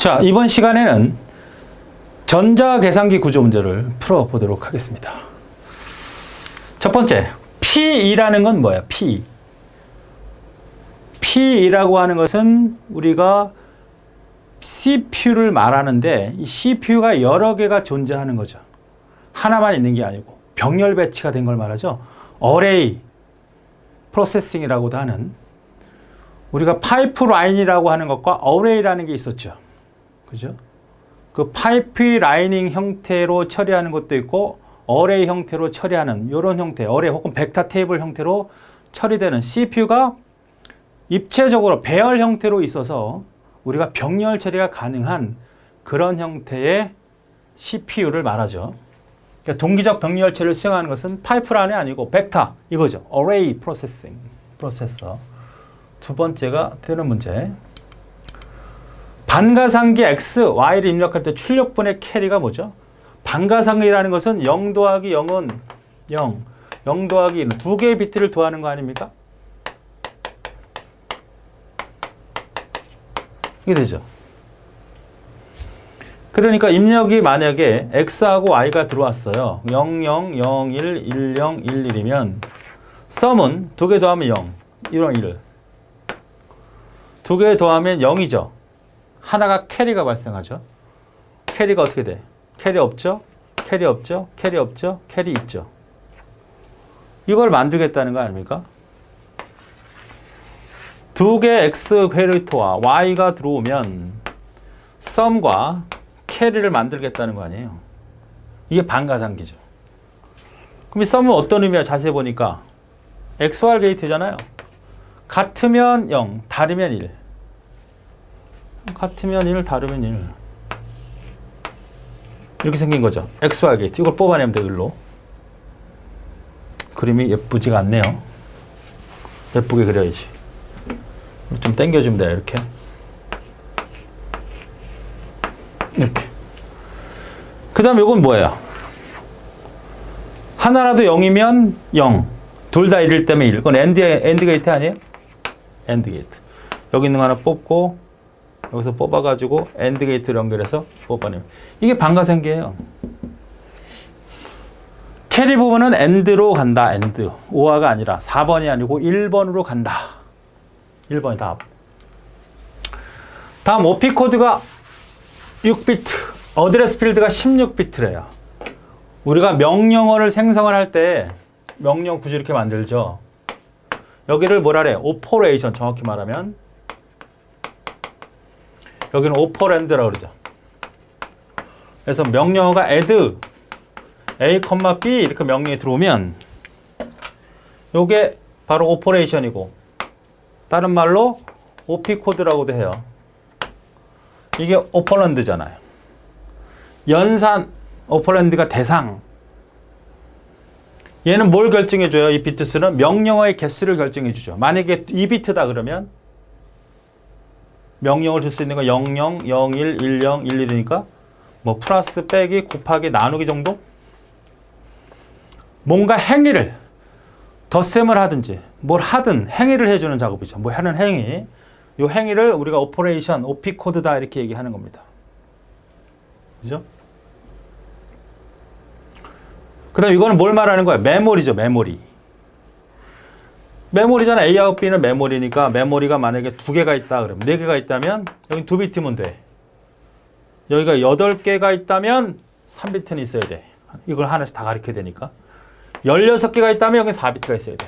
자, 이번 시간에는 전자계산기 구조 문제를 풀어보도록 하겠습니다. 첫 번째, P2라는 건 뭐야? P. P2라고 하는 것은 우리가 CPU를 말하는데 이 CPU가 여러 개가 존재하는 거죠. 하나만 있는 게 아니고 병렬 배치가 된 걸 말하죠. 어레이 프로세싱이라고도 하는, 우리가 파이프라인이라고 하는 것과 어레이라는 게 있었죠. 그죠? 그 파이프라이닝 형태로 처리하는 것도 있고 어레이 형태로 처리하는 이런 형태, 어레이 혹은 벡터 테이블 형태로 처리되는 CPU가 입체적으로 배열 형태로 있어서 우리가 병렬 처리가 가능한 그런 형태의 CPU를 말하죠. 그러니까 동기적 병렬 처리를 수행하는 것은 파이프라인이 아니고 벡터, 이거죠. 어레이 프로세싱, 프로세서. 두 번째가 되는 문제. 반가상기 X, Y를 입력할 때 출력분의 캐리가 뭐죠? 반가상기라는 것은 0 더하기 0은 0, 0 더하기 1은 두 개의 비트를 더하는 거 아닙니까? 이게 되죠. 그러니까 입력이 만약에 X하고 Y가 들어왔어요. 0, 0, 0, 1, 1, 0, 1, 1이면 썸은 두 개 더하면 0, 1, 1. 두 개 더하면 0이죠. 하나가 캐리가 발생하죠. 캐리가 어떻게 돼? 캐리 없죠? 캐리 없죠? 캐리 없죠? 캐리 있죠. 이걸 만들겠다는 거 아닙니까? 두 개의 X 퀘리터와 Y가 들어오면 썸과 캐리를 만들겠다는 거 아니에요. 이게 반가상기죠. 그럼 이 썸은 어떤 의미야? 자세히 보니까 XY 게이트잖아요. 같으면 0, 다르면 1. 같으면 1, 다르면 1. 이렇게 생긴 거죠. XY 게이트. 이걸 뽑아내면 돼, 일로. 그림이 예쁘지가 않네요. 예쁘게 그려야지. 좀 당겨주면 돼요, 이렇게. 이렇게. 그 다음 이건 뭐예요? 하나라도 0이면 0. 둘 다 1일 때문에 1. 그건 엔드 게이트 아니에요? 엔드 게이트. 여기 있는 거 하나 뽑고, 여기서 뽑아가지고 엔드 게이트를 연결해서 뽑아내면. 이게 반가상기예요. 캐리 부분은 엔드로 간다, 엔드. 오화가 아니라 4번이 아니고 1번으로 간다. 1번이 답. 다음 OP 코드가 6비트, 어드레스 필드가 16비트래요. 우리가 명령어를 생성을 할 때 명령 구조 이렇게 만들죠. 여기를 뭐라 그래? 오퍼레이션, 정확히 말하면. 여기는 오퍼랜드라고 그러죠. 그래서 명령어가 add a, b 이렇게 명령이 들어오면 이게 바로 오퍼레이션이고, 다른 말로 OP 코드라고도 해요. 이게 오퍼랜드잖아요. 연산 오퍼랜드가 대상. 얘는 뭘 결정해줘요? 이 비트수는 명령어의 개수를 결정해주죠. 만약에 2비트다 그러면 명령을 줄 수 있는 거 00, 01, 10, 11이니까 뭐 플러스, 빼기, 곱하기, 나누기 정도? 뭔가 행위를 덧셈을 하든지 뭘 하든 행위를 해주는 작업이죠. 뭐 하는 행위. 이 행위를 우리가 오퍼레이션, OP 코드다 이렇게 얘기하는 겁니다. 그죠? 그 다음 이거는 뭘 말하는 거야? 메모리죠, 메모리. 메모리잖아. A하고 B는 메모리니까 메모리가 만약에 2개가 있다 그러면 4개가 있다면 여기 2비트면 돼. 여기가 8개가 있다면 3비트는 있어야 돼. 이걸 하나씩 다 가르쳐야 되니까. 16개가 있다면 여기 4비트가 있어야 돼.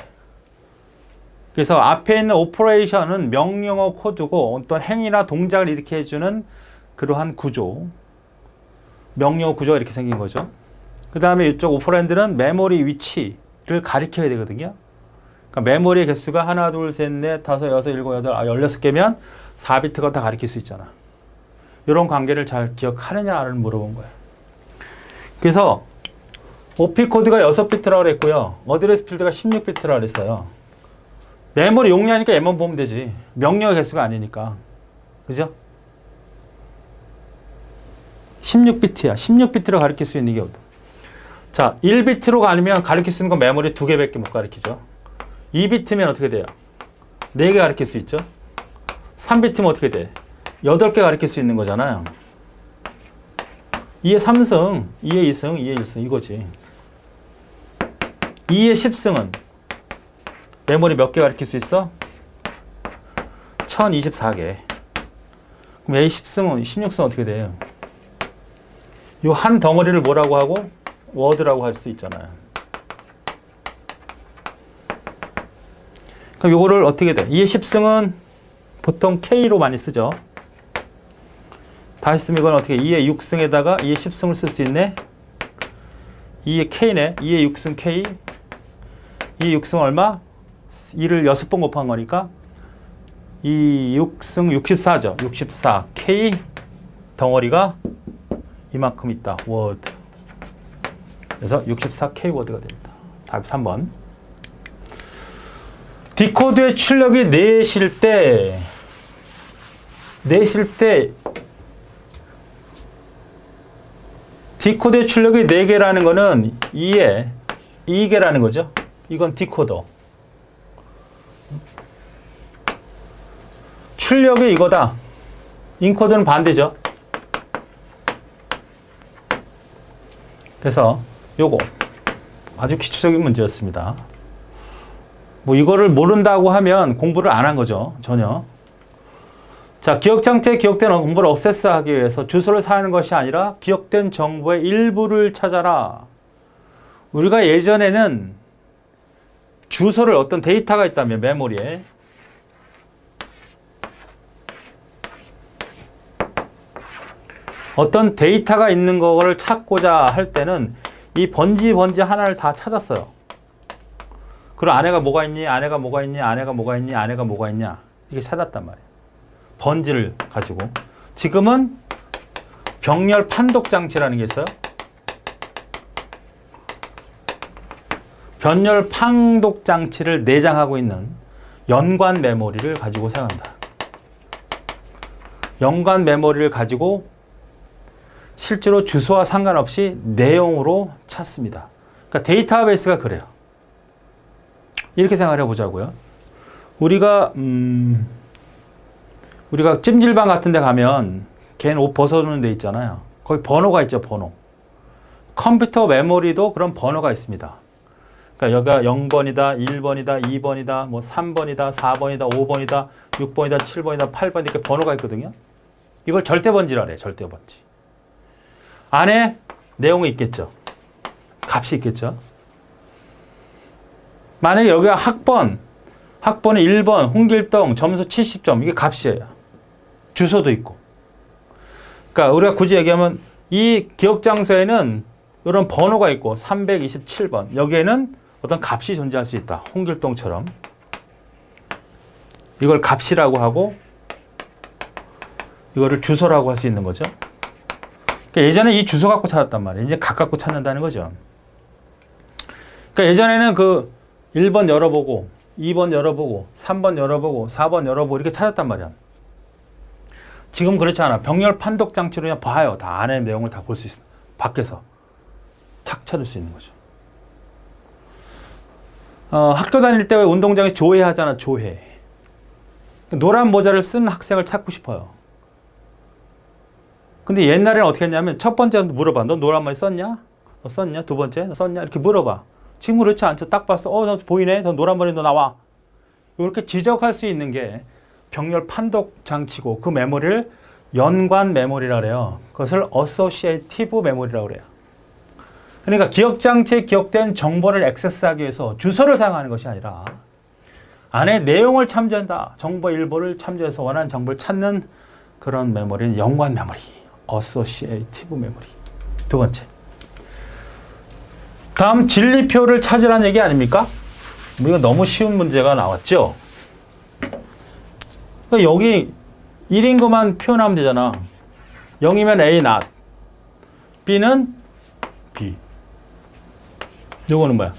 그래서 앞에 있는 오퍼레이션은 명령어 코드고 어떤 행위나 동작을 이렇게 해주는 그러한 구조. 명령어 구조가 이렇게 생긴 거죠. 그 다음에 이쪽 오퍼랜드는 메모리 위치를 가리켜야 되거든요. 그러니까 메모리의 개수가 하나, 둘, 셋, 넷, 다섯, 여섯, 일곱, 여덟, 16개면 4비트가 다 가리킬 수 있잖아. 이런 관계를 잘 기억하느냐를 물어본 거예요. 그래서 OP 코드가 6비트라고 그랬고요. 어드레스 필드가 16비트라고 그랬어요. 메모리 용량이니까 얘만 보면 되지. 명령의 개수가 아니니까. 그죠? 16비트야. 16비트로 가리킬 수 있는 게 어떤. 자, 1비트로 가면 가리킬 수 있는 건 메모리 2개밖에 못 가리키죠. 2비트면 어떻게 돼요? 4개 가리킬 수 있죠. 3비트면 어떻게 돼? 8개 가리킬 수 있는 거잖아요. 2의 3승, 2의 2승, 2의 1승 이거지. 2의 10승은 메모리 몇 개 가리킬 수 있어? 1024개. 그럼 A 10승은 16승 어떻게 돼요? 이 한 덩어리를 뭐라고 하고? 워드라고 할 수도 있잖아요. 그럼 이거를 어떻게 돼? 2의 10승은 보통 K로 많이 쓰죠. 다시 쓰면 이건 어떻게 2의 6승에다가 2의 10승을 쓸 수 있네? 2의 K네. 2의 6승 K. 2의 6승 얼마? 2를 6번 곱한 거니까 2, 6승 64죠. 64. K 덩어리가 이만큼 있다. 워드. 그래서 64K 워드가 됩니다. 답이 3번. 디코드의 출력이 내실 때 디코드의 출력이 4개라는 거는 2에 2개라는 거죠. 이건 디코더. 출력이 이거다. 인코더는 반대죠. 그래서 요거 아주 기초적인 문제였습니다. 뭐 이거를 모른다고 하면 공부를 안 한 거죠. 전혀. 자, 기억장치에 기억된 정보를 액세스하기 위해서 주소를 사용하는 것이 아니라 기억된 정보의 일부를 찾아라. 우리가 예전에는 주소를 어떤 데이터가 있다면 메모리에 어떤 데이터가 있는 거를 찾고자 할 때는 이 번지 하나를 다 찾았어요. 그럼 안에가 뭐가 있니? 안에가 뭐가 있니? 안에가 뭐가 있니? 안에가 뭐가 있냐? 이게 찾았단 말이에요. 번지를 가지고. 지금은 병렬 판독 장치라는 게 있어요. 병렬 판독 장치를 내장하고 있는 연관 메모리를 가지고 사용한다. 연관 메모리를 가지고 실제로 주소와 상관없이 내용으로 찾습니다. 그러니까 데이터베이스가 그래요. 이렇게 생각해 보자고요. 우리가 찜질방 같은 데 가면 걔는 옷 벗어놓는 데 있잖아요. 거기 번호가 있죠, 번호. 컴퓨터 메모리도 그런 번호가 있습니다. 그러니까 여기가 0번이다, 1번이다, 2번이다, 뭐 3번이다, 4번이다, 5번이다, 6번이다, 7번이다, 8번이다 이렇게 번호가 있거든요. 이걸 절대 번지라 그래요. 절대 번지. 안에 내용이 있겠죠. 값이 있겠죠. 만약에 여기가 학번에 1번, 홍길동, 점수 70점, 이게 값이에요. 주소도 있고. 그러니까 우리가 굳이 얘기하면 이 기억 장소에는 이런 번호가 있고 327번. 여기에는 어떤 값이 존재할 수 있다. 홍길동처럼. 이걸 값이라고 하고 이거를 주소라고 할 수 있는 거죠. 그러니까 예전에 이 주소 갖고 찾았단 말이에요. 이제 값 갖고 찾는다는 거죠. 그러니까 예전에는 그 1번 열어보고 2번 열어보고 3번 열어보고 4번 열어보고 이렇게 찾았단 말이야. 지금 그렇지 않아. 병렬 판독 장치로 그냥 봐요. 다 안에 내용을 다 볼 수 있어. 밖에서 착 찾을 수 있는 거죠. 학교 다닐 때 왜 운동장에 조회하잖아. 조회. 노란 모자를 쓴 학생을 찾고 싶어요. 근데 옛날에는 어떻게 했냐면 첫 번째 물어봐. 너 노란 머리 썼냐? 너 썼냐? 두 번째? 너 썼냐? 이렇게 물어봐. 지금 그렇지 않죠. 딱 봤어. 너 보이네. 너 노란 머리 너 나와. 이렇게 지적할 수 있는 게 병렬 판독 장치고 그 메모리를 연관 메모리라고 그래요. 그것을 어소시에이티브 메모리라고 그래요. 그러니까 기억 장치에 기억된 정보를 액세스하기 위해서 주소를 사용하는 것이 아니라 안에 내용을 참조한다. 정보 일부를 참조해서 원하는 정보를 찾는 그런 메모리는 연관 메모리. 어소시에이티브 메모리. 두 번째. 다음 진리표를 찾으라는 얘기 아닙니까? 이거 너무 쉬운 문제가 나왔죠? 그러니까 여기 1인 것만 표현하면 되잖아. 0이면 A not. B는 B. 요거는 뭐야?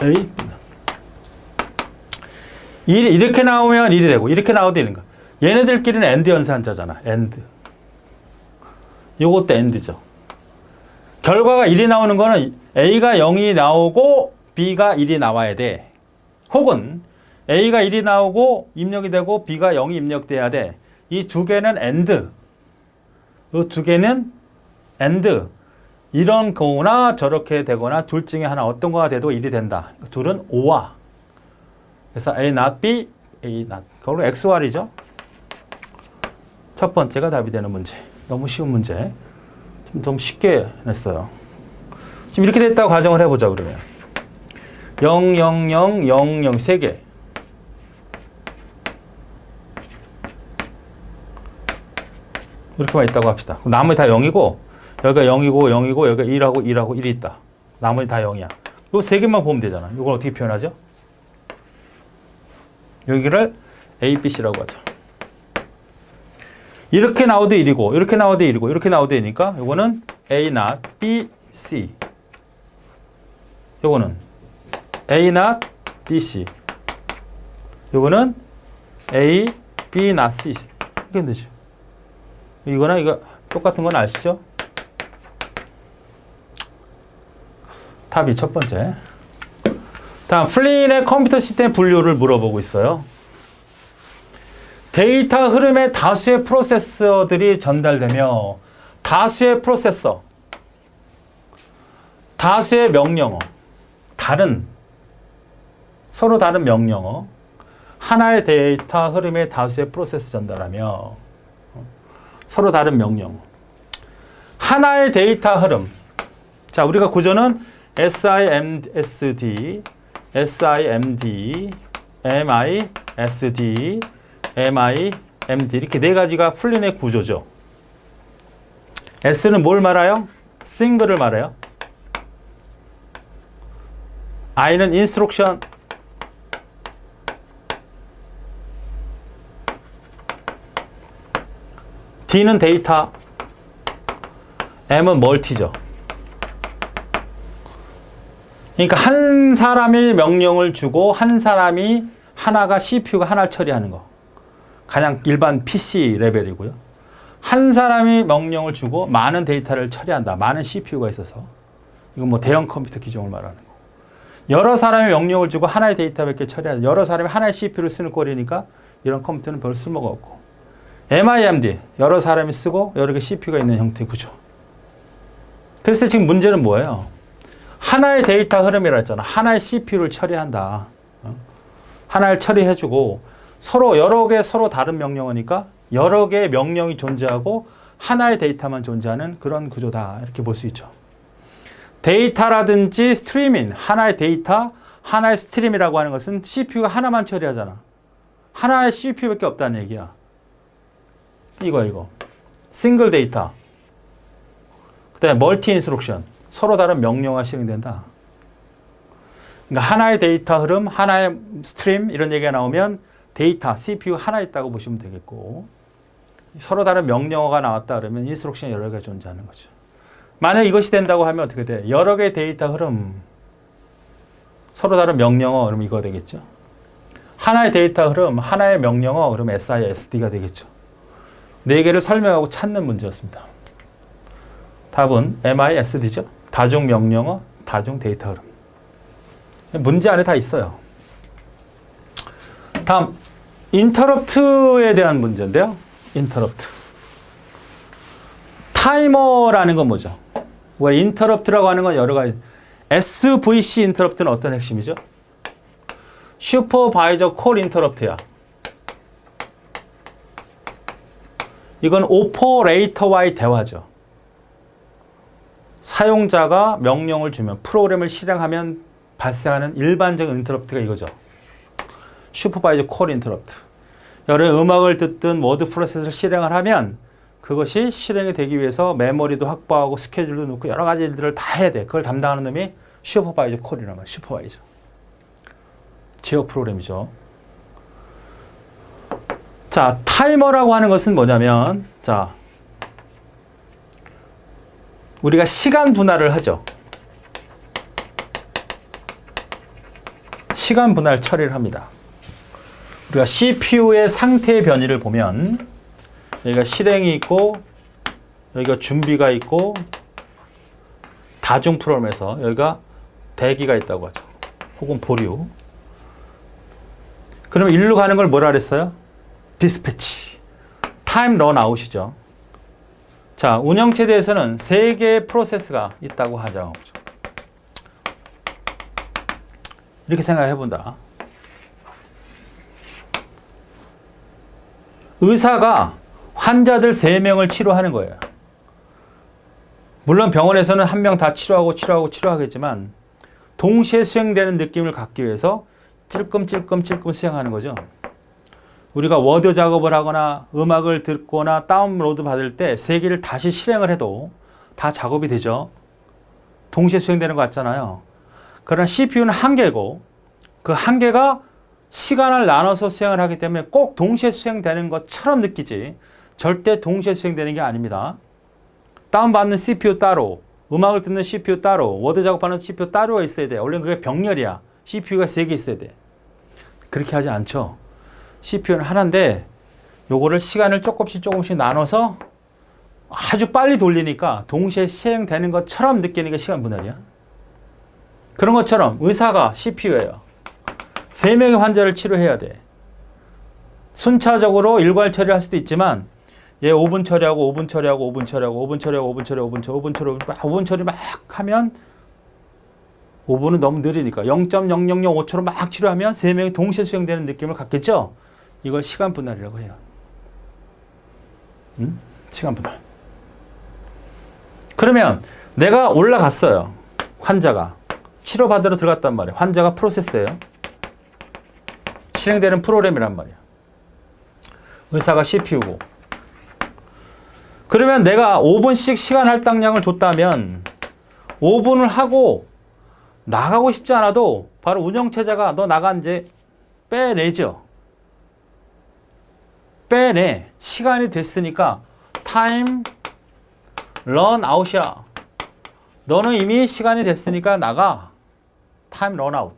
A, B는. 이렇게 나오면 1이 되고 이렇게 나와도 되는 거야. 얘네들끼리는 AND 연산자잖아. AND. 요것도 AND죠. 결과가 1이 나오는 거는 A가 0이 나오고 B가 1이 나와야 돼. 혹은 A가 1이 나오고 입력이 되고 B가 0이 입력돼야 돼. 이 두 개는 AND, 이 두 개는 AND. 이런 거나 저렇게 되거나 둘 중에 하나 어떤 거가 돼도 1이 된다. 둘은 OR. 그래서 A not B, A not. 그걸로 XOR이죠. 첫 번째가 답이 되는 문제. 너무 쉬운 문제. 좀 너무 쉽게 냈어요. 지금 이렇게 됐다고 가정을 해보자 그러면. 0, 0, 0, 0, 0 세 개. 이렇게만 있다고 합시다. 나머지 다 0이고 여기가 0이고 0이고 여기가 1하고 1하고 1이 있다. 나머지 다 0이야. 요 세 개만 보면 되잖아. 이걸 어떻게 표현하죠? 여기를 A, B, C라고 하죠. 이렇게 나오도 1이고 이렇게 나오도 1이고 이렇게 나오도 1이니까 요거는 A not B, C. 요거는 A not B, C. 요거는 A, B not C. 이렇게 하면 되죠. 이거나 이거 똑같은 건 아시죠? 답이 첫 번째. 다음 플린의 컴퓨터 시스템 분류를 물어보고 있어요. 데이터 흐름에 다수의 프로세서들이 전달되며 다수의 프로세서, 다수의 명령어, 서로 다른 명령어, 하나의 데이터 흐름에 다수의 프로세서 전달하며 서로 다른 명령어. 하나의 데이터 흐름. 자, 우리가 구조는 SIMSD, SIMD, MISD, MIMD 이렇게 네 가지가 플린의 구조죠. S는 뭘 말해요? 싱글을 말해요. I는 인스트럭션, D는 데이터, M은 멀티죠. 그러니까 한 사람이 명령을 주고 한 사람이 하나가 CPU가 하나를 처리하는 거. 가장 일반 PC 레벨이고요. 한 사람이 명령을 주고 많은 데이터를 처리한다. 많은 CPU가 있어서. 이건 뭐 대형 컴퓨터 기종을 말하는 거. 여러 사람이 명령을 주고 하나의 데이터 몇 개 처리한다. 여러 사람이 하나의 CPU를 쓰는 꼴이니까 이런 컴퓨터는 별 쓸모가 없고. MIMD, 여러 사람이 쓰고 여러 개 CPU가 있는 형태의 구조. 그래서 지금 문제는 뭐예요? 하나의 데이터 흐름이라 했잖아. 하나의 CPU를 처리한다. 하나를 처리해주고 서로 여러 개 서로 다른 명령어니까 여러 개의 명령이 존재하고 하나의 데이터만 존재하는 그런 구조다. 이렇게 볼 수 있죠. 데이터라든지 스트리밍, 하나의 데이터, 하나의 스트림이라고 하는 것은 CPU가 하나만 처리하잖아. 하나의 CPU밖에 없다는 얘기야. 이거. 싱글 데이터. 그 다음에 멀티 인스트럭션. 서로 다른 명령어가 실행된다. 그러니까 하나의 데이터 흐름, 하나의 스트림 이런 얘기가 나오면 데이터, CPU 하나 있다고 보시면 되겠고 서로 다른 명령어가 나왔다 그러면 인스트럭션이 여러 개가 존재하는 거죠. 만약 이것이 된다고 하면 어떻게 돼? 여러 개의 데이터 흐름, 서로 다른 명령어 그러면 이거 되겠죠. 하나의 데이터 흐름, 하나의 명령어 그러면 SISD가 되겠죠. 네 개를 설명하고 찾는 문제였습니다. 답은 MISD죠. 다중 명령어, 다중 데이터 흐름. 문제 안에 다 있어요. 다음 인터럽트에 대한 문제인데요. 인터럽트. 타이머라는 건 뭐죠? 인터럽트라고 하는 건 여러 가지. SVC 인터럽트는 어떤 핵심이죠? 슈퍼바이저 콜 인터럽트야. 이건 오퍼레이터와의 대화죠. 사용자가 명령을 주면 프로그램을 실행하면 발생하는 일반적인 인터럽트가 이거죠. 슈퍼바이저 콜 인터럽트. 여러 음악을 듣든 워드 프로세스를 실행을 하면 그것이 실행이 되기 위해서 메모리도 확보하고 스케줄도 넣고 여러 가지 일들을 다 해야 돼. 그걸 담당하는 놈이 슈퍼바이저 콜이란 말이야. 슈퍼바이저. 제어 프로그램이죠. 자, 타이머라고 하는 것은 뭐냐면 자, 우리가 시간 분할을 하죠. 시간 분할 처리를 합니다. 우리가 CPU의 상태의 변이를 보면 여기가 실행이 있고 여기가 준비가 있고 다중 프로그램에서 여기가 대기가 있다고 하죠. 혹은 보류. 그러면 일로 가는 걸 뭐라 그랬어요? 디스패치. 타임 런아웃이죠. 자, 운영체제에서는 3개의 프로세스가 있다고 하죠. 이렇게 생각해 본다. 의사가 환자들 3명을 치료하는 거예요. 물론 병원에서는 1명 다 치료하겠지만 동시에 수행되는 느낌을 갖기 위해서 찔끔찔끔 수행하는 거죠. 우리가 워드 작업을 하거나 음악을 듣거나 다운로드 받을 때 3개를 다시 실행을 해도 다 작업이 되죠. 동시에 수행되는 것 같잖아요. 그러나 CPU는 1개고 그 1개가 시간을 나눠서 수행을 하기 때문에 꼭 동시에 수행되는 것처럼 느끼지 절대 동시에 수행되는 게 아닙니다. 다운받는 CPU 따로, 음악을 듣는 CPU 따로, 워드 작업하는 CPU 따로가 있어야 돼. 원래 그게 병렬이야. CPU가 3개 있어야 돼. 그렇게 하지 않죠. CPU는 하나인데 요거를 시간을 조금씩 나눠서 아주 빨리 돌리니까 동시에 시행되는 것처럼 느끼는 게 시간 분할이야. 그런 것처럼 의사가 CPU예요. 3명의 환자를 치료해야 돼. 순차적으로 일괄 처리할 수도 있지만 얘 5분 처리하고 5분 처리하고 5분 처리하고 5분 처리하고 5분 처리 5분 처리 막 하면 5분은 너무 느리니까 0.0005초로 막 치료하면 3명이 동시에 수행되는 느낌을 갖겠죠? 이걸 시간 분할이라고 해요. 시간 분할. 그러면 내가 올라갔어요. 환자가. 치료받으러 들어갔단 말이에요. 환자가 프로세스예요. 실행되는 프로그램이란 말이에요. 의사가 CPU고. 그러면 내가 5분씩 시간 할당량을 줬다면 5분을 하고 나가고 싶지 않아도 바로 운영체제가 너 나가 이제 빼내죠. 빼내. 시간이 됐으니까 타임 런아웃이야. 너는 이미 시간이 됐으니까 나가. 타임 런아웃.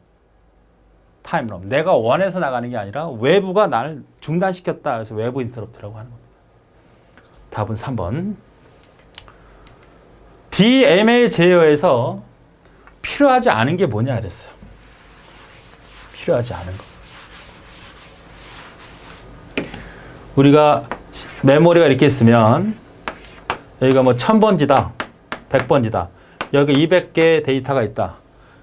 타임 런. 내가 원해서 나가는 게 아니라 외부가 나를 중단시켰다. 그래서 외부 인터럽트라고 하는 겁니다. 답은 3번. DMA 제어에서 필요하지 않은 게 뭐냐 그랬어요. 필요하지 않은 거. 우리가 메모리가 이렇게 있으면 여기가 뭐 1000번지다, 100번지다. 여기 200개의 데이터가 있다.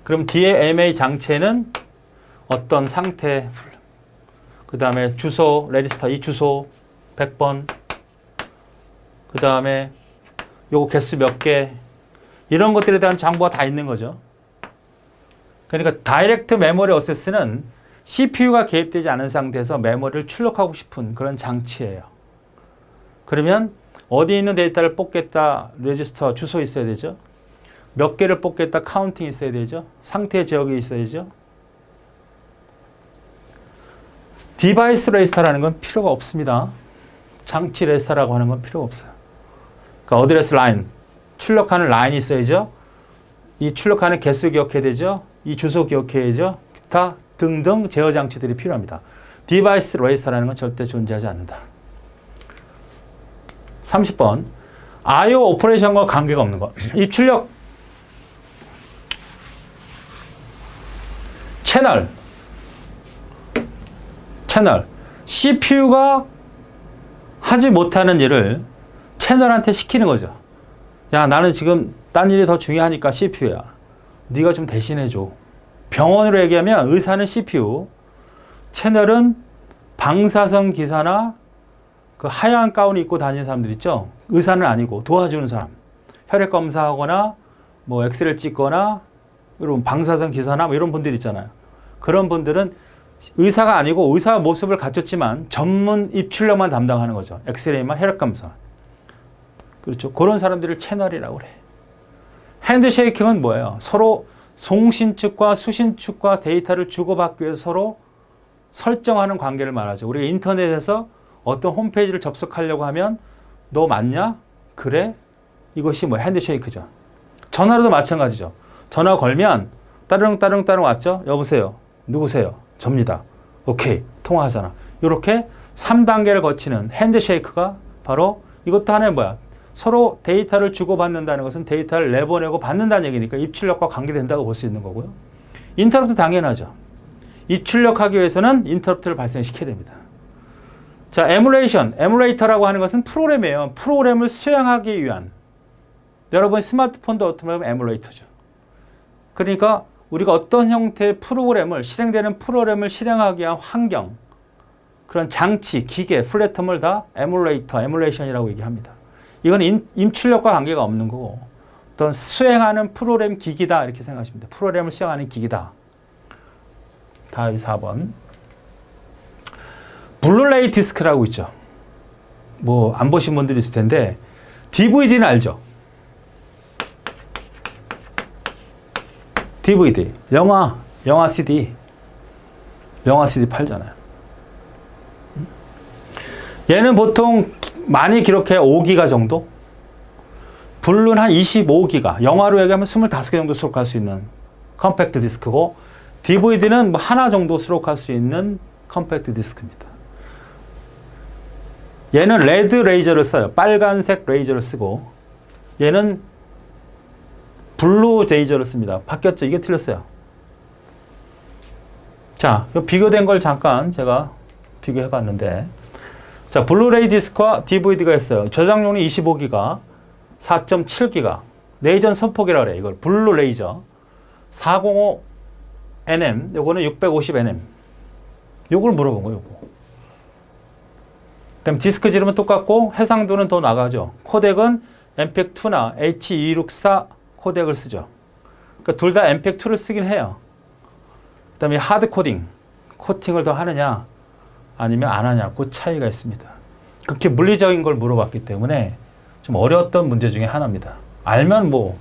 그럼 DMA 장치에는 어떤 상태, 그 다음에 주소, 레지스터 이 주소 100번, 그 다음에 요거 개수 몇 개, 이런 것들에 대한 정보가 다 있는 거죠. 그러니까 다이렉트 메모리 어세스는 CPU가 개입되지 않은 상태에서 메모리를 출력하고 싶은 그런 장치예요. 그러면 어디 있는 데이터를 뽑겠다, 레지스터 주소 있어야 되죠. 몇 개를 뽑겠다, 카운팅 있어야 되죠. 상태 지역이 있어야죠. 디바이스 레지스터라는 건 필요가 없습니다. 장치 레지스터라고 하는 건 필요가 없어요. 그러니까 어드레스 라인, 출력하는 라인이 있어야죠. 이 출력하는 개수 기억해야 되죠. 이 주소 기억해야죠. 기타 등등 제어 장치들이 필요합니다. 디바이스 레지스터라는 건 절대 존재하지 않는다. 30번. I/O 오퍼레이션과 관계가 없는 것. 입출력 채널 CPU가 하지 못하는 일을 채널한테 시키는 거죠. 야, 나는 지금 딴 일이 더 중요하니까 CPU야. 네가 좀 대신해줘. 병원으로 얘기하면 의사는 CPU, 채널은 방사선 기사나 그 하얀 가운 입고 다니는 사람들 있죠. 의사는 아니고 도와주는 사람. 혈액 검사하거나 뭐 엑스레이를 찍거나 이런 방사선 기사나 뭐 이런 분들 있잖아요. 그런 분들은 의사가 아니고 의사 모습을 갖췄지만 전문 입출력만 담당하는 거죠. 엑스레이만 혈액 검사. 그렇죠. 그런 사람들을 채널이라고 그래. 핸드쉐이킹은 뭐예요? 서로 송신 측과 수신 측과 데이터를 주고받기 위해서 서로 설정하는 관계를 말하죠. 우리가 인터넷에서 어떤 홈페이지를 접속하려고 하면 너 맞냐? 그래? 이것이 뭐 핸드쉐이크죠. 전화로도 마찬가지죠. 전화 걸면 따릉따릉 왔죠? 여보세요. 누구세요? 접니다. 오케이. 통화하잖아. 이렇게 3단계를 거치는 핸드쉐이크가 바로 이것도 하나의 뭐야? 서로 데이터를 주고받는다는 것은 데이터를 내보내고 받는다는 얘기니까 입출력과 관계된다고 볼 수 있는 거고요. 인터럽트 당연하죠. 입출력하기 위해서는 인터럽트를 발생시켜야 됩니다. 자, 에뮬레이터라고 하는 것은 프로그램이에요. 프로그램을 수행하기 위한. 여러분 스마트폰도 어떻게 보면 에뮬레이터죠. 그러니까 우리가 어떤 형태의 실행되는 프로그램을 실행하기 위한 환경, 그런 장치, 기계, 플랫폼을 다 에뮬레이션이라고 얘기합니다. 이건 인출력과 관계가 없는 거고 어떤 수행하는 프로그램 기기다 이렇게 생각하시면 돼요. 프로그램을 수행하는 기기다. 다음 4번. 블루레이 디스크라고 있죠. 뭐 안 보신 분들이 있을 텐데 DVD는 알죠? DVD, 영화 CD 팔잖아요. 얘는 보통 많이 기록해 5기가 정도? 블루는 한 25기가, 영화로 얘기하면 25개 정도 수록할 수 있는 컴팩트 디스크고 DVD는 뭐 하나 정도 수록할 수 있는 컴팩트 디스크입니다. 얘는 레드 레이저를 써요. 빨간색 레이저를 쓰고 얘는 블루 레이저를 씁니다. 바뀌었죠? 이게 틀렸어요. 자, 비교된 걸 잠깐 제가 비교해 봤는데 자, 블루레이 디스크와 DVD가 있어요. 저장용이 25기가, 4.7기가. 내전 선폭이라고 그래요. 이걸 블루 레이저. 405nm, 요거는 650nm. 요걸 물어본 거예요, 요거. 그다음 디스크 지름은 똑같고 해상도는 더 나가죠. 코덱은 MPEG-2나 H.264 코덱을 쓰죠. 그러니까 둘 다 MPEG-2를 쓰긴 해요. 그다음에 하드 코팅을 더 하느냐 아니면 안 하냐 그 차이가 있습니다. 그렇게 물리적인 걸 물어봤기 때문에 좀 어려웠던 문제 중에 하나입니다. 알면 뭐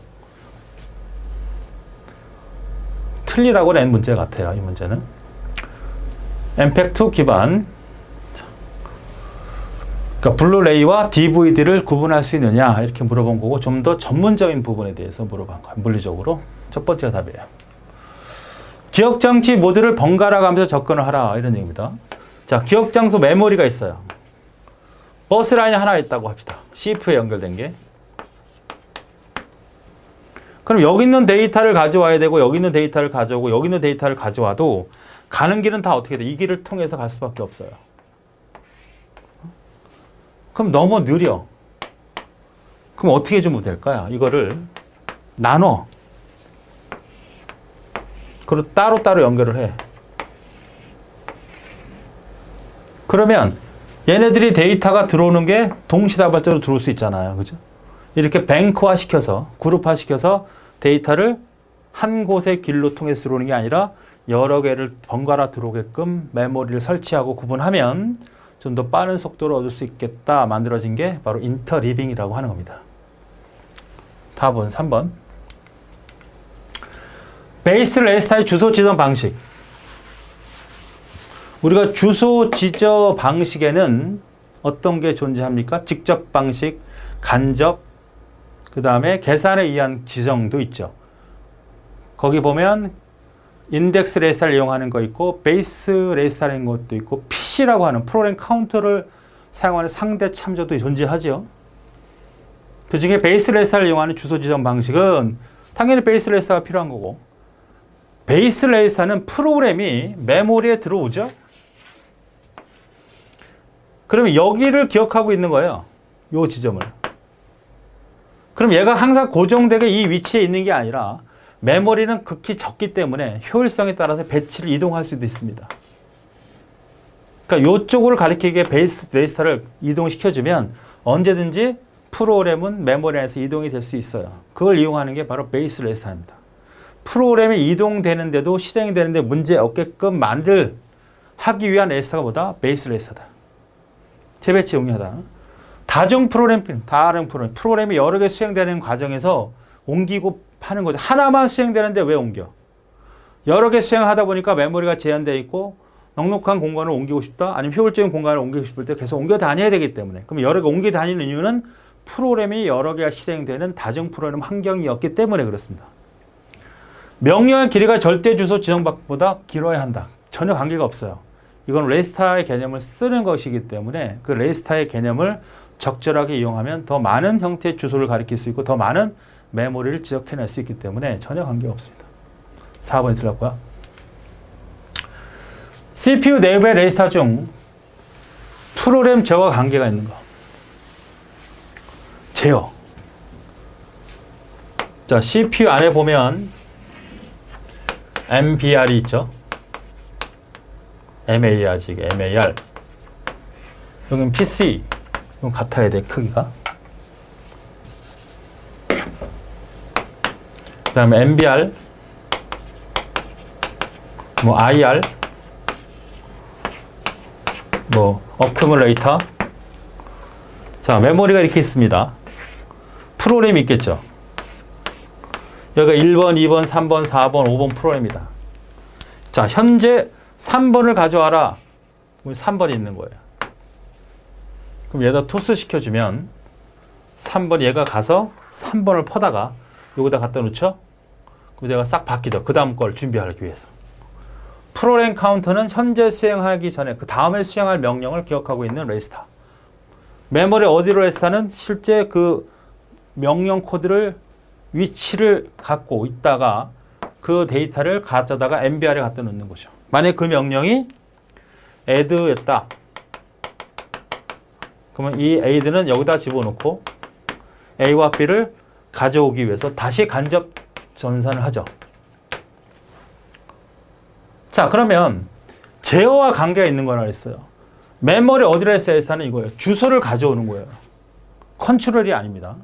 틀리라고 낸 문제 같아요. 이 문제는 MPEG-2 기반. 그러니까 블루레이와 DVD를 구분할 수 있느냐 이렇게 물어본 거고 좀 더 전문적인 부분에 대해서 물어본 거예요. 물리적으로. 첫 번째가 답이에요. 기억장치 모드를 번갈아 가면서 접근을 하라 이런 얘기입니다. 자, 기억장소 메모리가 있어요. 버스 라인이 하나 있다고 합시다. CPU에 연결된 게. 그럼 여기 있는 데이터를 가져와야 되고 여기 있는 데이터를 가져오고 여기 있는 데이터를 가져와도 가는 길은 다 어떻게 돼? 이 길을 통해서 갈 수밖에 없어요. 그럼 너무 느려. 그럼 어떻게 해주면 될까요? 이거를 나눠. 그리고 따로따로 연결을 해. 그러면 얘네들이 데이터가 들어오는 게 동시다발적으로 들어올 수 있잖아요. 그죠? 이렇게 뱅크화 시켜서, 그룹화 시켜서 데이터를 한 곳의 길로 통해서 들어오는 게 아니라 여러 개를 번갈아 들어오게끔 메모리를 설치하고 구분하면 좀 더 빠른 속도를 얻을 수 있겠다 만들어진 게 바로 인터리빙이라고 하는 겁니다. 답은 3번. 베이스 레지스터의 주소 지정 방식. 우리가 주소 지정 방식에는 어떤 게 존재합니까? 직접 방식, 간접, 그 다음에 계산에 의한 지정도 있죠. 거기 보면 인덱스 레지스터를 이용하는 거 있고 베이스 레지스터라는 것도 있고 PC라고 하는 프로그램 카운터를 사용하는 상대 참조도 존재하죠. 그 중에 베이스 레지스터를 이용하는 주소 지정 방식은 당연히 베이스 레지스터가 필요한 거고 베이스 레지스터는 프로그램이 메모리에 들어오죠. 그러면 여기를 기억하고 있는 거예요. 이 지점을. 그럼 얘가 항상 고정되게 이 위치에 있는 게 아니라 메모리는 극히 적기 때문에 효율성에 따라서 배치를 이동할 수도 있습니다. 그러니까 이쪽을 가리키기 위해 베이스 레지스터를 이동시켜주면 언제든지 프로그램은 메모리 안에서 이동이 될 수 있어요. 그걸 이용하는 게 바로 베이스 레지스터입니다. 프로그램이 이동되는데도 실행이 되는데 문제 없게끔 하기 위한 레지스터가 뭐다? 베이스 레지스터다. 재배치 용이하다. 다른 프로그램이 여러 개 수행되는 과정에서 옮기고 하는 거죠. 하나만 수행되는데 왜 옮겨? 여러 개 수행하다 보니까 메모리가 제한되어 있고 넉넉한 공간을 옮기고 싶다. 아니면 효율적인 공간을 옮기고 싶을 때 계속 옮겨 다녀야 되기 때문에. 그럼 여러 개 옮겨 다니는 이유는 프로그램이 여러 개가 실행되는 다중 프로그램 환경이었기 때문에 그렇습니다. 명령의 길이가 절대 주소 지정 방식보다 길어야 한다. 전혀 관계가 없어요. 이건 레지스터의 개념을 쓰는 것이기 때문에 그 레지스터의 개념을 적절하게 이용하면 더 많은 형태의 주소를 가리킬 수 있고 더 많은 메모리를 지적해낼 수 있기 때문에 전혀 관계가 없습니다. 4번이 틀렸고요. CPU 내부의 레지스터 중 프로그램 제어와 관계가 있는 거. 제어. 자, CPU 안에 보면 MBR이 있죠. MAR, 지금 MAR. 여기는 PC. 이건 같아야 돼, 크기가. 그 다음에 MBR, 뭐 IR, 뭐 어큐뮬레이터. 자, 메모리가 이렇게 있습니다. 프로그램이 있겠죠. 여기가 1번, 2번, 3번, 4번, 5번 프로그램이다. 자, 현재 3번을 가져와라. 그럼 3번이 있는 거예요. 그럼 얘다 토스 시켜주면 3번 얘가 가서 3번을 퍼다가 여기다 갖다 놓죠. 그럼 내가 싹 바뀌죠. 그 다음 걸 준비하기 위해서. 프로그램 카운터는 현재 수행하기 전에 그 다음에 수행할 명령을 기억하고 있는 레지스터. 메모리 어디로 레지스터는 실제 그 명령 코드를 위치를 갖고 있다가 그 데이터를 가져다가 MBR에 갖다 놓는 거죠. 만약 그 명령이 add였다. 그러면 이 add는 여기다 집어넣고 a와 b를 가져오기 위해서 다시 간접 전산을 하죠. 자, 그러면 제어와 관계가 있는 거라 그랬어요. 메모리 어드레스 레지스터는 이거예요. 주소를 가져오는 거예요. 컨트롤이 아닙니다.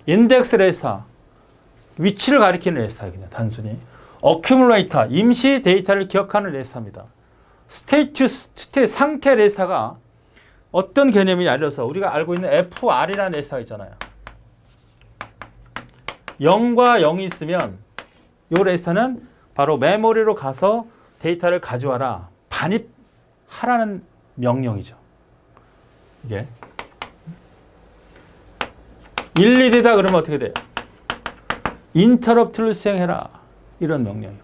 인덱스 레지스터, 위치를 가리키는 레지스터, 그냥 단순히. 어큐뮬레이터, 임시 데이터를 기억하는 레지스터입니다. 스테이트, 상태 레지스터가 어떤 개념이냐, 예를 들어서 우리가 알고 있는 FR이라는 레지스터가 있잖아요. 0과 0이 있으면 이 레지스터는 바로 메모리로 가서 데이터를 가져와라, 반입하라는 명령이죠. 이게 11이다 그러면 어떻게 돼요? 인터럽트를 수행해라, 이런 명령이고.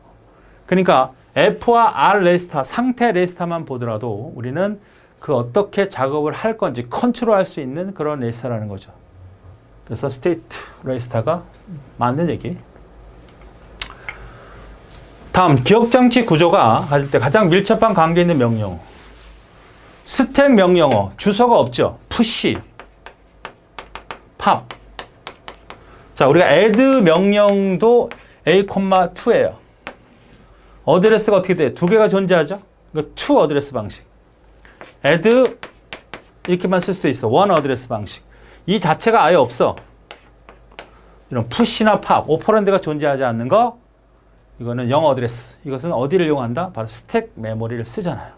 그러니까 F와 R 레지스터, 상태 레지스터만 보더라도 우리는 그 어떻게 작업을 할 건지 컨트롤할 수 있는 그런 레지스터라는 거죠. 그래서 스테이트 레지스터가 맞는 얘기. 다음, 기억장치 구조가 가질 때 가장 밀접한 관계 있는 명령. 스택 명령어, 주소가 없죠. 푸시, 팝. 자, 우리가 add 명령도 a,2예요. 어드레스가 어떻게 돼요? 두 개가 존재하죠. 이거 to 어드레스 방식. add 이렇게만 쓸 수도 있어. one 어드레스 방식. 이 자체가 아예 없어. 이런 푸시나 팝, 오퍼런드가 존재하지 않는 거, 이거는 0 어드레스. 이것은 어디를 이용한다? 바로 스택 메모리를 쓰잖아요.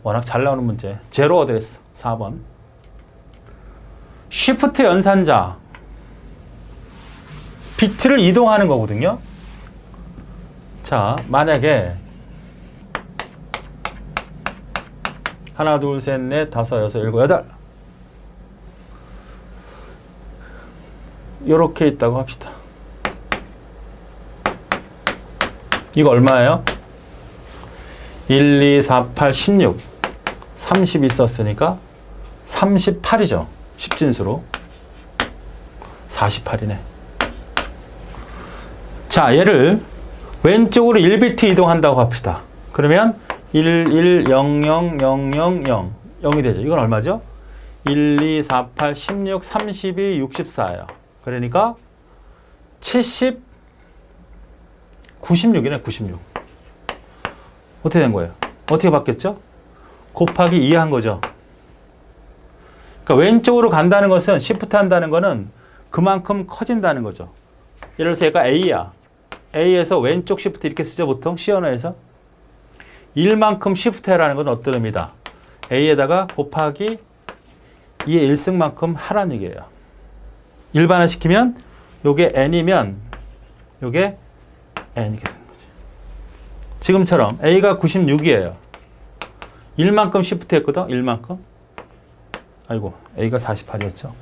워낙 잘 나오는 문제. 제로 어드레스 4번. 쉬프트 연산자. 비트를 이동하는 거거든요. 자, 만약에 하나, 둘, 셋, 넷, 다섯, 여섯, 일곱, 여덟 이렇게 있다고 합시다. 이거 얼마예요? 1, 2, 4, 8, 16 30 있었으니까 38이죠. 10진수로 48이네. 자, 얘를 왼쪽으로 1비트 이동한다고 합시다. 그러면 1, 1, 0, 0, 0, 0, 0 0이 되죠. 이건 얼마죠? 1, 2, 4, 8, 16, 32, 64예요. 그러니까 70, 96이네, 96. 어떻게 된 거예요? 어떻게 바뀌었죠? 곱하기 2 한 거죠. 그러니까 왼쪽으로 간다는 것은, 시프트 한다는 것은 그만큼 커진다는 거죠. 예를 들어서 얘가 A야. A에서 왼쪽 시프트 이렇게 쓰죠, 보통 시언어에서. 1만큼 시프트 해라는 건 어떤 의미다? A에다가 곱하기 2의 1승만큼 하라는 얘기예요. 일반화 시키면 요게 N이면 요게 N 이렇게 쓰는 거죠. 지금처럼 A가 96이에요. 1만큼 시프트 했거든, 1만큼. 아이고, A가 48이었죠.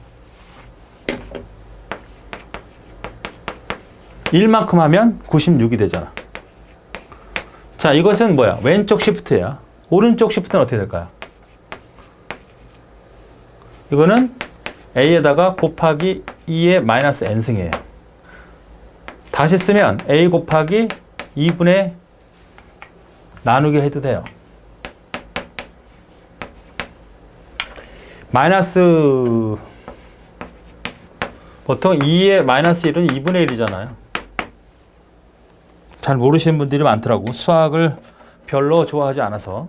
1만큼 하면 96이 되잖아. 자, 이것은 뭐야? 왼쪽 시프트야. 오른쪽 시프트는 어떻게 될까요? 이거는 A에다가 곱하기 2의 마이너스 N승이에요. 다시 쓰면 A 곱하기 2분의 나누기 해도 돼요. 마이너스 보통 2의 마이너스 1은 2분의 1이잖아요. 잘 모르시는 분들이 많더라고. 수학을 별로 좋아하지 않아서.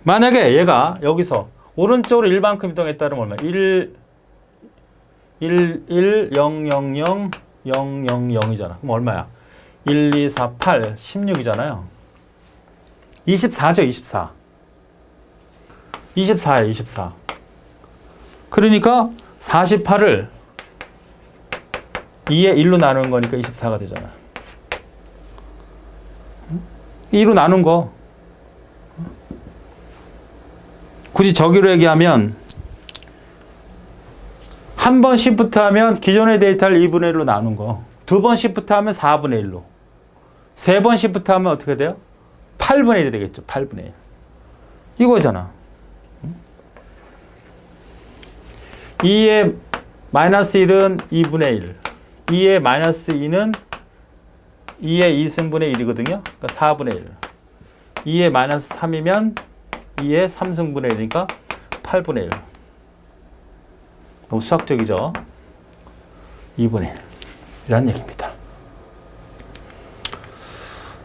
만약에 얘가 여기서 오른쪽으로 1만큼 이동했다면 얼마? 1, 0, 0, 0, 0, 0, 0이잖아. 그럼 얼마야? 1, 2, 4, 8, 16이잖아요. 24죠, 24. 24야, 24. 그러니까 48을 2에 1로 나누는 거니까 24가 되잖아. 2로 나눈 거. 굳이 저기로 얘기하면 한 번 시프트 하면 기존의 데이터를 2분의 1로 나눈 거. 두 번 시프트 하면 4분의 1로. 세 번 시프트 하면 어떻게 돼요? 8분의 1이 되겠죠. 8분의 1. 이거잖아. 2의 마이너스 1은 2분의 1. 2의 마이너스 2는 2의 2승분의 1이거든요. 그러니까 4분의 1. 2의 마이너스 3이면 2의 3승분의 1이니까 8분의 1. 너무 수학적이죠? 2분의 1. 이란 얘기입니다.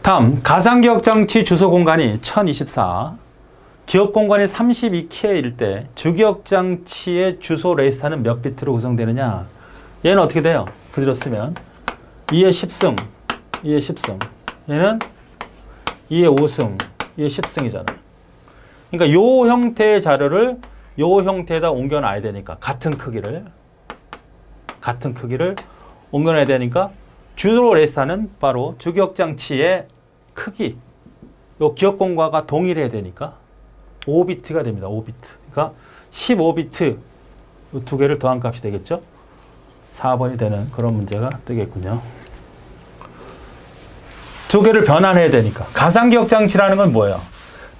다음, 가상기억장치 주소 공간이 1024. 기억 공간이 32K일 때 주기억장치의 주소 레지스터는 몇 비트로 구성되느냐? 얘는 어떻게 돼요? 그대로 쓰면 2의 10승, 2의 10승. 얘는 2의 5승, 2의 10승이잖아요. 그러니까 요 형태의 자료를 요 형태에다 옮겨놔야 되니까 같은 크기를 옮겨놔야 되니까 주소 레지스터는 바로 주기억장치의 크기, 요 기억 공간과 동일해야 되니까 5비트가 됩니다. 5비트. 그러니까 15비트 이 두 개를 더한 값이 되겠죠. 4번이 되는 그런 문제가 되겠군요. 두 개를 변환해야 되니까. 가상기억장치라는 건 뭐예요?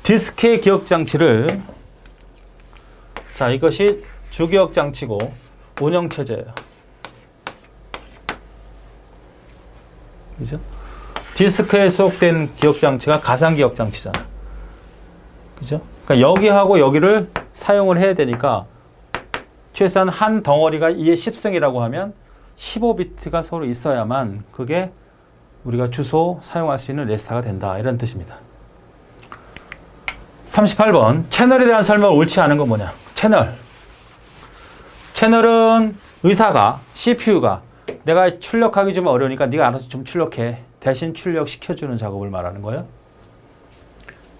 디스크의 기억장치를, 자, 이것이 주기억장치고 운영체제예요. 그죠? 디스크에 수록된 기억장치가 가상기억장치잖아. 그죠? 그러니까 여기하고 여기를 사용을 해야 되니까 최소한 한 덩어리가 2의 10승이라고 하면 15비트가 서로 있어야만 그게 우리가 주소 사용할 수 있는 레지스터가 된다. 이런 뜻입니다. 38번. 채널에 대한 설명을 옳지 않은 건 뭐냐? 채널은 의사가, CPU가 내가 출력하기 좀 어려우니까 네가 알아서 좀 출력해. 대신 출력시켜주는 작업을 말하는 거예요.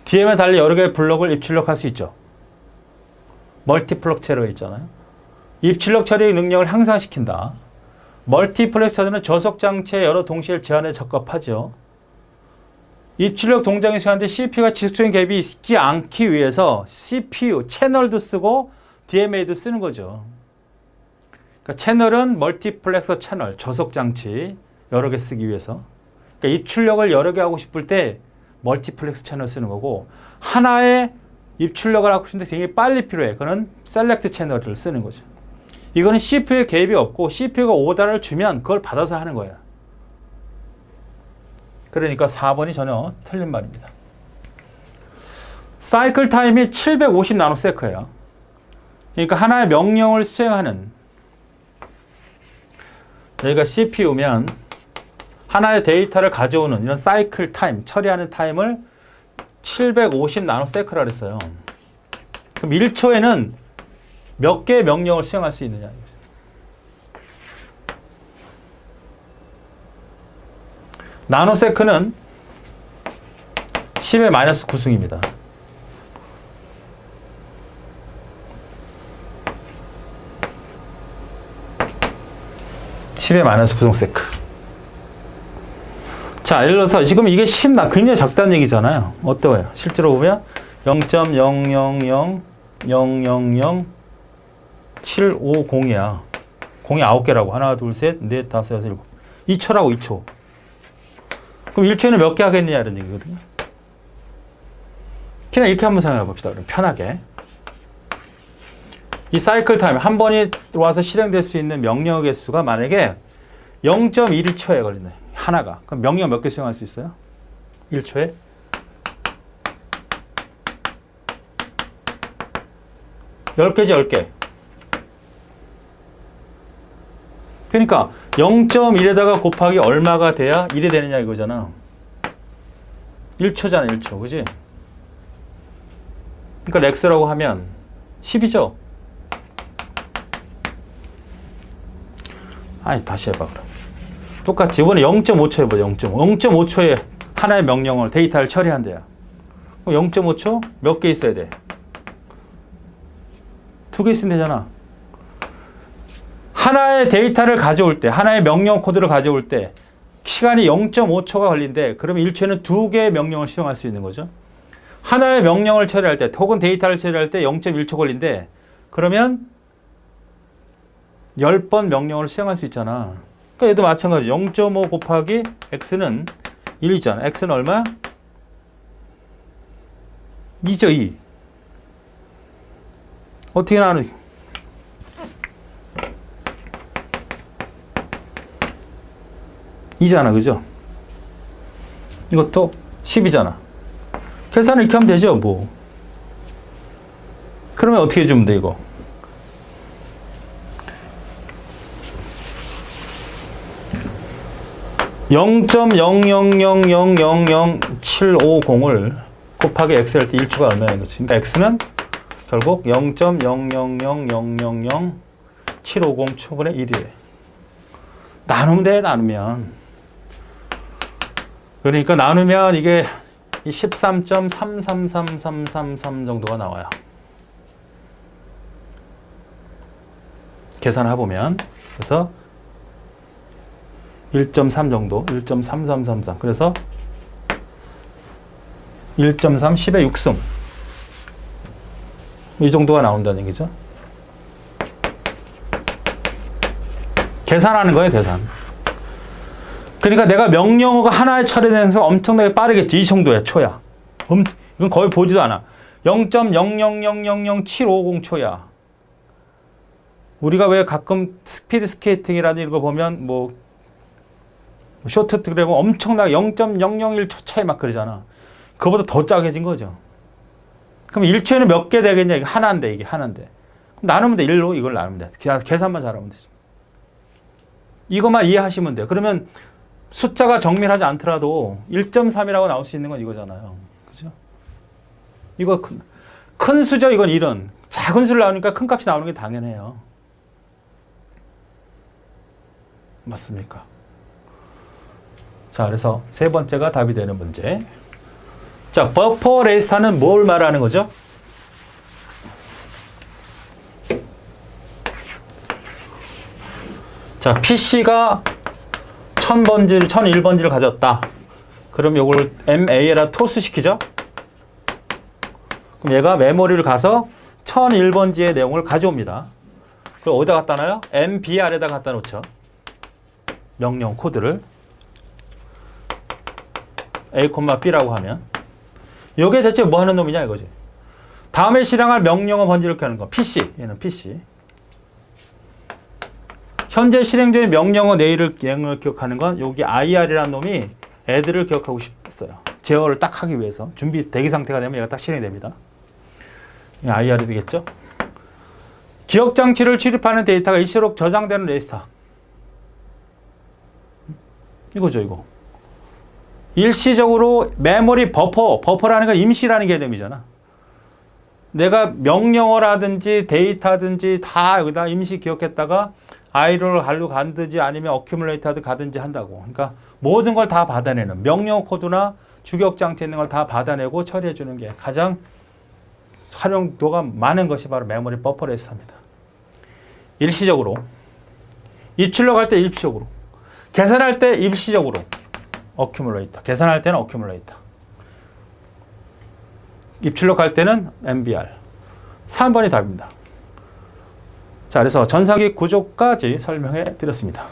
DM에 달리 여러 개의 블록을 입출력할 수 있죠. 멀티플렉처가 있잖아요. 입출력 처리 능력을 향상시킨다. 멀티플렉서는 저속장치의 여러 동시에 제한에 적합하죠. 입출력 동작이 수행하는데 CPU가 지속적인 갭이 있지 않기 위해서 CPU, 채널도 쓰고 DMA도 쓰는 거죠. 그러니까 채널은 멀티플렉서 채널, 저속장치 여러 개 쓰기 위해서. 그러니까 입출력을 여러 개 하고 싶을 때 멀티플렉스 채널 쓰는 거고, 하나의 입출력을 하고 싶은데 되게 빨리 필요해. 그거는 셀렉트 채널을 쓰는 거죠. 이거는 CPU에 개입이 없고 CPU가 오더를 주면 그걸 받아서 하는 거예요. 그러니까 4번이 전혀 틀린 말입니다. 사이클 타임이 750 나노세크예요. 그러니까 하나의 명령을 수행하는, 여기가 CPU면 하나의 데이터를 가져오는 이런 사이클 타임, 처리하는 타임을 750 나노세크라 그랬어요. 그럼 1초에는 몇 개의 명령을 수행할 수 있느냐. 나노세크는 10의 마이너스 9승입니다. 자, 예를 들어서 지금 이게 10 굉장히 작다는 얘기잖아요. 어때요? 실제로 보면 0.000000750이야. 공이 9개라고. 하나, 둘, 셋, 넷, 다섯, 여섯, 일곱. 2초라고, 2초. 그럼 1초에는 몇 개 하겠냐 이런 얘기거든요. 그냥 이렇게 한번 생각해 봅시다. 그럼 편하게. 이 사이클 타임, 한 번이 들어와서 실행될 수 있는 명령의 개수가 만약에 0.1초에 걸리네. 하나가. 그럼 명령 몇 개 수행할 수 있어요? 1초에? 10개지 10개. 그러니까 0.1에다가 곱하기 얼마가 돼야 1이 되느냐 이거잖아. 1초잖아 1초. 그지? 그러니까 x라고 하면 10이죠. 아니 다시 해봐 그럼. 똑같이 이번에 0.5초 해봐. 0.5초에 하나의 명령을 데이터를 처리한대요. 그럼 0.5초 몇 개 있어야 돼? 2개 있으면 되잖아. 하나의 데이터를 가져올 때, 하나의 명령 코드를 가져올 때 시간이 0.5초가 걸린대. 그러면 1초에는 2개의 명령을 수행할 수 있는 거죠. 하나의 명령을 처리할 때 혹은 데이터를 처리할 때 0.1초 걸린대. 그러면 10번 명령을 수행할 수 있잖아. 그러니까 얘도 마찬가지. 0.5 곱하기 x는 1이잖아. x는 얼마? 2죠, 2. 어떻게 나누? 이잖아, 그죠? 이것도 10이잖아. 계산을 이렇게 하면 되죠, 뭐. 그러면 어떻게 해주면 돼, 이거? (0.000000750을) 곱하기 x 할 때 1초가 얼마야, 이거지? 그러니까 x는 결국 0.000000750 초분의 1이래. 나누면 돼, 나누면. 그러니까 나누면 이게 13.333333 정도가 나와요. 계산해보면. 그래서 1.3 정도, 1.3333. 그래서 1.3, 10의 6승. 이 정도가 나온다는 얘기죠. 계산하는 거예요, 계산. 그러니까 내가 명령어가 하나에 처리되면서 엄청나게 빠르겠지. 이 정도야, 초야. 이건 거의 보지도 않아. 0.000000750 초야. 우리가 왜 가끔 스피드 스케이팅이라든지 이런 거 보면 뭐 쇼트트랙 엄청나게 0.001초 차이 막 그러잖아. 그거보다 더 짜게진 거죠. 그럼 1초에는 몇 개 되겠냐? 이게 하나인데, 이게 하나인데. 나누면 돼. 1로 이걸 나누면 돼. 계산만 잘하면 되지. 이것만 이해하시면 돼요. 그러면 숫자가 정밀하지 않더라도 1.3이라고 나올 수 있는 건 이거잖아요. 그죠? 이거 큰 수죠, 이건 1은. 작은 수를 나오니까 큰 값이 나오는 게 당연해요. 맞습니까? 자, 그래서 세 번째가 답이 되는 문제. 자, 버퍼 레지스터는 뭘 말하는 거죠? 자, PC가 1000번지를, 1001번지를 가졌다. 그럼 이걸 MA에다 토스시키죠? 그럼 얘가 메모리를 가서 1001번지의 내용을 가져옵니다. 그럼 어디다 갖다 놔요? MBR에다 갖다 놓죠. 명령 코드를. A, B라고 하면. 이게 대체 뭐 하는 놈이냐 이거지. 다음에 실행할 명령어 번지를 켜는 거. PC. 얘는 PC. 현재 실행 중인 명령어 내일을 기억하는 건 여기 IR이라는 놈이 애들을 기억하고 싶었어요. 제어를 딱 하기 위해서. 준비 대기 상태가 되면 얘가 딱 실행이 됩니다. IR이 되겠죠? 기억 장치를 출입하는 데이터가 일시록 저장되는 레지스터. 이거죠, 이거. 일시적으로 메모리 버퍼라는 건 임시라는 개념이잖아. 내가 명령어라든지 데이터든지 다 여기다 임시 기억했다가 아이로를 갈로 가든지 아니면 어큐뮬레이터드 가든지 한다고. 그러니까 모든 걸 다 받아내는 명령어 코드나 주격 장치에 있는 걸 다 받아내고 처리해 주는 게 가장 활용도가 많은 것이 바로 메모리 버퍼 레지스터입니다. 일시적으로, 입출력 할 때 일시적으로, 계산할 때 일시적으로 어큐뮬레이터, 계산할 때는 어큐뮬레이터, 입출력할 때는 MBR. 3번이 답입니다. 자, 그래서 전사기 구조까지 설명해 드렸습니다.